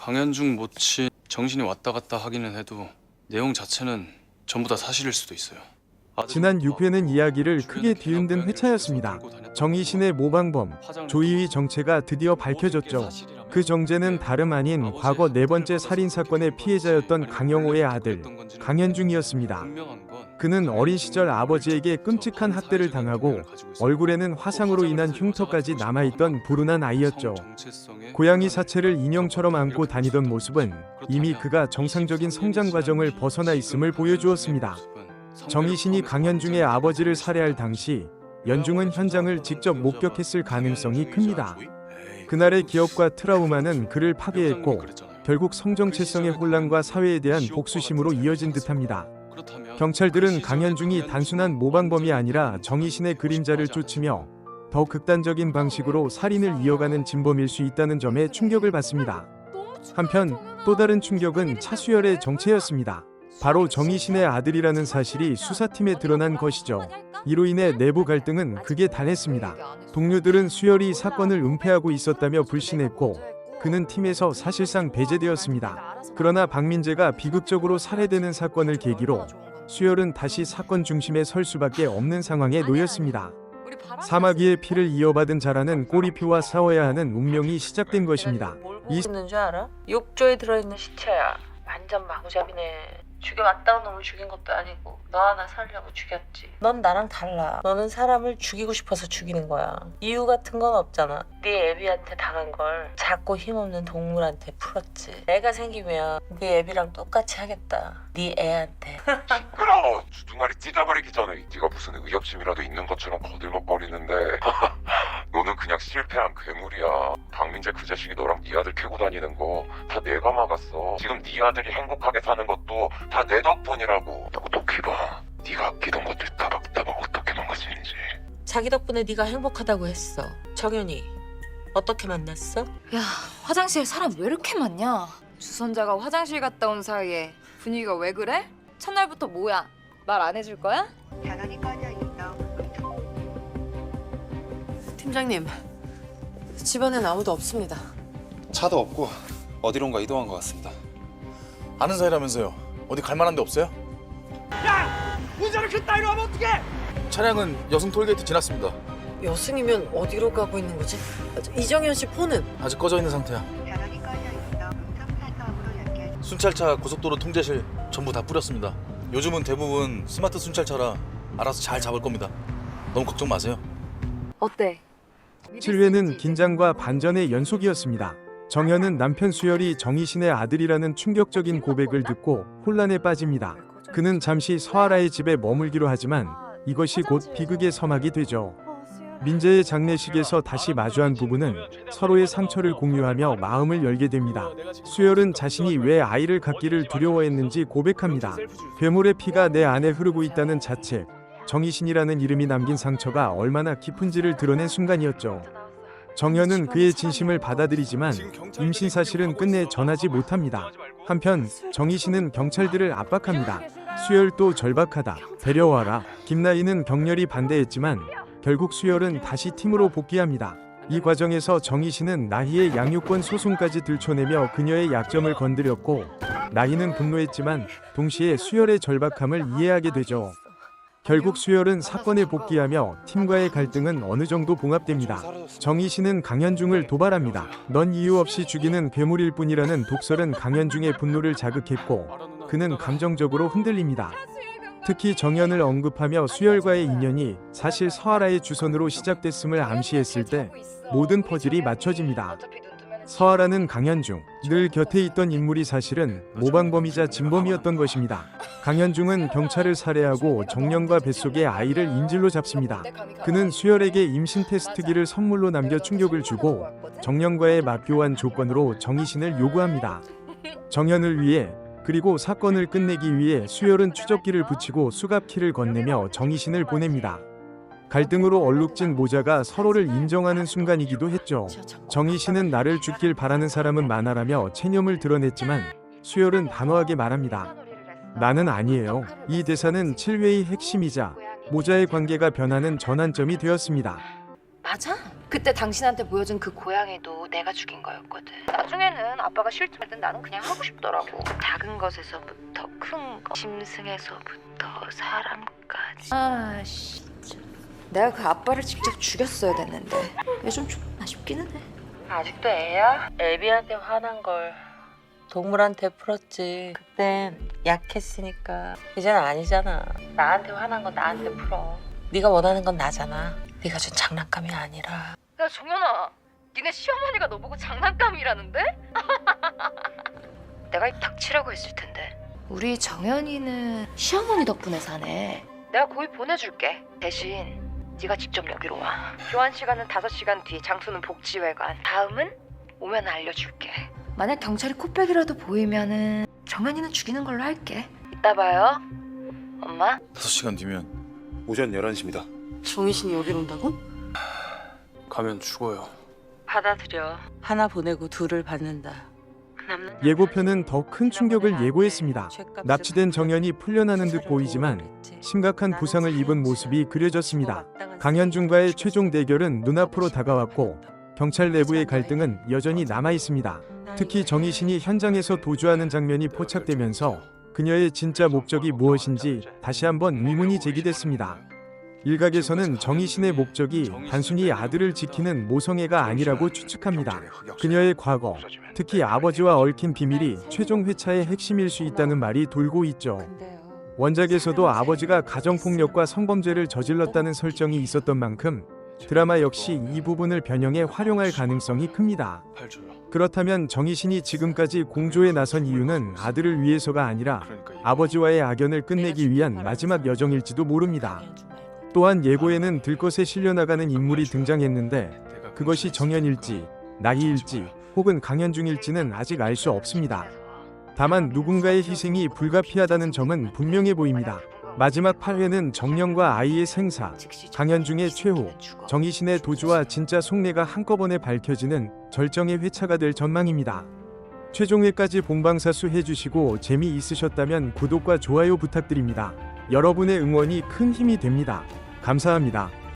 강현중 모친 정신이 왔다 갔다 하기는 해도 내용 자체는 전부 다 사실일 수도 있어요. 지난 6회는 이야기를 크게 뒤흔든 회차였습니다. 정희신의 모방범 조이의 정체가 드디어 밝혀졌죠. 그 정체는 다름 아닌 과거 4번째 살인사건의 피해자였던 강영호의 아들 강현중이었습니다. 그는 어린 시절 아버지에게 끔찍한 학대를 당하고 얼굴에는 화상으로 인한 흉터까지 남아있던 불운한 아이였죠. 고양이 사체를 인형처럼 안고 다니던 모습은 이미 그가 정상적인 성장 과정을 벗어나 있음을 보여주었습니다. 정희신이 강현중의 아버지를 살해할 당시 연중은 현장을 직접 목격했을 가능성이 큽니다. 그날의 기억과 트라우마는 그를 파괴했고 결국 성정체성의 혼란과 사회에 대한 복수심으로 이어진 듯합니다. 경찰들은 강현중이 단순한 모방범이 아니라 정희신의 그림자를 쫓으며 더 극단적인 방식으로 살인을 이어가는 진범일 수 있다는 점에 충격을 받습니다. 한편 또 다른 충격은 차수열의 정체였습니다. 바로 정희신의 아들이라는 사실이 수사팀에 드러난 것이죠. 이로 인해 내부 갈등은 극에 달했습니다. 동료들은 수열이 사건을 은폐하고 있었다며 불신했고 그는 팀에서 사실상 배제되었습니다. 그러나 박민재가 비극적으로 살해되는 사건을 계기로 수열은 다시 사건 중심에 설 수밖에 없는 상황에 놓였습니다. 사마귀의 피를 이어받은 자라는 꼬리표와 싸워야 하는 운명이 시작된 것입니다. 이 있는 줄 알아? 욕조에 들어있는 시체야. 완전 마구잡이네. 죽여 맞다운 놈을 죽인 것도 아니고 너 하나 살려고 죽였지. 넌 나랑 달라. 너는 사람을 죽이고 싶어서 죽이는 거야. 이유 같은 건 없잖아. 네 애비한테 당한 걸 작고 힘없는 동물한테 풀었지. 애가 생기면 네 애비랑 똑같이 하겠다. 네 애한테. 시끄러워. 주둥아리 찢어버리기 전에 네가 무슨 의협심이라도 있는 것처럼 거들먹거리는데 너는 그냥 실패한 괴물이야. 박민재 그 자식이 너랑 네 아들 캐고 다니는 거 다 내가 막았어. 지금 네 아들이 행복하게 사는 것도 다 내 덕분이라고. 똑똑히 봐. 네가 아끼던 것들 따박따박 어떻게 망가지는지. 자기 덕분에 네가 행복하다고 했어. 정연이 어떻게 만났어? 야, 화장실에 사람 왜 이렇게 많냐? 주선자가 화장실 갔다 온 사이에 분위기가 왜 그래? 첫날부터 뭐야? 말 안 해줄 거야? 팀장님, 집안엔 아무도 없습니다. 차도 없고 어디론가 이동한 것 같습니다. 아는 사이라면서요. 어디 갈 만한 데 없어요? 야! 운전을 그따위로 하면 어떡해! 차량은 여승 톨게이트 지났습니다. 여승이면 어디로 가고 있는 거지? 이정현 씨 폰은? 아직 꺼져 있는 상태야. 순찰차 고속도로 통제실 전부 다 뿌렸습니다. 요즘은 대부분 스마트 순찰차라 알아서 잘 잡을 겁니다. 너무 걱정 마세요. 어때? 7회는 긴장과 반전의 연속이었습니다. 정현은 남편 수열이 정희신의 아들이라는 충격적인 고백을 듣고 혼란에 빠집니다. 그는 잠시 서아라의 집에 머물기로 하지만 이것이 곧 비극의 서막이 되죠. 민재의 장례식에서 다시 마주한 부부는 서로의 상처를 공유하며 마음을 열게 됩니다. 수열은 자신이 왜 아이를 갖기를 두려워했는지 고백합니다. 괴물의 피가 내 안에 흐르고 있다는 자책, 정희신이라는 이름이 남긴 상처가 얼마나 깊은지를 드러낸 순간이었죠. 정현은 그의 진심을 받아들이지만 임신 사실은 끝내 전하지 못합니다. 한편 정희신은 경찰들을 압박합니다. 수열도 절박하다. 데려와라. 김나희는 격렬히 반대했지만 결국 수열은 다시 팀으로 복귀합니다. 이 과정에서 정희신은 나희의 양육권 소송까지 들춰내며 그녀의 약점을 건드렸고 나희는 분노했지만 동시에 수열의 절박함을 이해하게 되죠. 결국 수열은 사건에 복귀하며 팀과의 갈등은 어느 정도 봉합됩니다. 정희신은 강현중을 도발합니다. 넌 이유 없이 죽이는 괴물일 뿐이라는 독설은 강현중의 분노를 자극했고 그는 감정적으로 흔들립니다. 특히 정현을 언급하며 수열과의 인연이 사실 서아라의 주선으로 시작됐음을 암시했을 때 모든 퍼즐이 맞춰집니다. 서아라는 강현중, 늘 곁에 있던 인물이 사실은 모방범이자 진범이었던 것입니다. 강현중은 경찰을 살해하고 정연과 뱃속의 아이를 인질로 잡습니다. 그는 수열에게 임신 테스트기를 선물로 남겨 충격을 주고 정연과의 맞교환 조건으로 정희신을 요구합니다. 정연을 위해 그리고 사건을 끝내기 위해 수열은 추적기를 붙이고 수갑키를 건네며 정희신을 보냅니다. 갈등으로 얼룩진 모자가 서로를 인정하는 순간이기도 했죠. 정희신은 나를 죽길 바라는 사람은 많아라며 체념을 드러냈지만 수열은 단호하게 말합니다. 나는 아니에요. 이 대사는 7회의 핵심이자 모자의 관계가 변하는 전환점이 되었습니다. 맞아. 그때 당신한테 보여준 그 고양이도 내가 죽인 거였거든. 나중에는 아빠가 싫을 땐 나는 그냥 하고 싶더라고. 작은 것에서부터 큰 거, 짐승에서부터 사람까지. 아 진짜. 내가 그 아빠를 직접 죽였어야 됐는데 왜 좀 아쉽기는 해. 아직도 애야? 애비한테 화난 걸 동물한테 풀었지. 그땐 약했으니까. 이제는 아니잖아. 나한테 화난 건 나한테 풀어. 네가 원하는 건 나잖아. 네가 준 장난감이 아니라. 야 정연아, 니네 시어머니가 너 보고 장난감이라는데? 내가 입 닥치라고 했을 텐데. 우리 정연이는 시어머니 덕분에 사네. 내가 고이 보내줄게. 대신 네가 직접 여기로 와. 교환 시간은 5시간 뒤, 장소는 복지회관. 다음은 오면 알려줄게. 만약 경찰이 코빼기라도 보이면은 정연이는 죽이는 걸로 할게. 이따 봐요. 엄마. 5시간 뒤면 오전 11시입니다. 정희신이 여기로 온다고? 가면 죽어요. 받아들여. 하나 보내고 둘을 받는다. 남는 예고편은 더 큰 충격을 예고했습니다. 납치된 정연이 풀려나는 듯 보이지만 심각한 부상을 입은 모습이 그려졌습니다. 강현중과의 최종 대결은 눈앞으로 다가왔고 경찰 내부의 갈등은 여전히 남아 있습니다. 특히 정희신이 현장에서 도주하는 장면이 포착되면서 그녀의 진짜 목적이 무엇인지 다시 한번 의문이 제기됐습니다. 일각에서는 정희신의 목적이 단순히 아들을 지키는 모성애가 아니라고 추측합니다. 그녀의 과거, 특히 아버지와 얽힌 비밀이 최종 회차의 핵심일 수 있다는 말이 돌고 있죠. 원작에서도 아버지가 가정폭력과 성범죄를 저질렀다는 설정이 있었던 만큼 드라마 역시 이 부분을 변형해 활용할 가능성이 큽니다. 팔 줘요. 그렇다면 정희신이 지금까지 공조에 나선 이유는 아들을 위해서가 아니라 그러니까 이거 아버지와의 악연을 끝내기 위한 마지막 여정일지도 모릅니다. 또한 예고에는 들것에 실려나가는 인물이 등장했는데 그것이 정연일지, 나희일지 혹은 강현중일지는 아직 알 수 없습니다. 다만 누군가의 희생이 불가피하다는 점은 분명해 보입니다. 마지막 8회는 정연과 아이의 생사, 강현중의 최후, 정희신의 도주와 진짜 속내가 한꺼번에 밝혀지는 절정의 회차가 될 전망입니다. 최종회까지 본방사수 해주시고 재미있으셨다면 구독과 좋아요 부탁드립니다. 여러분의 응원이 큰 힘이 됩니다. 감사합니다.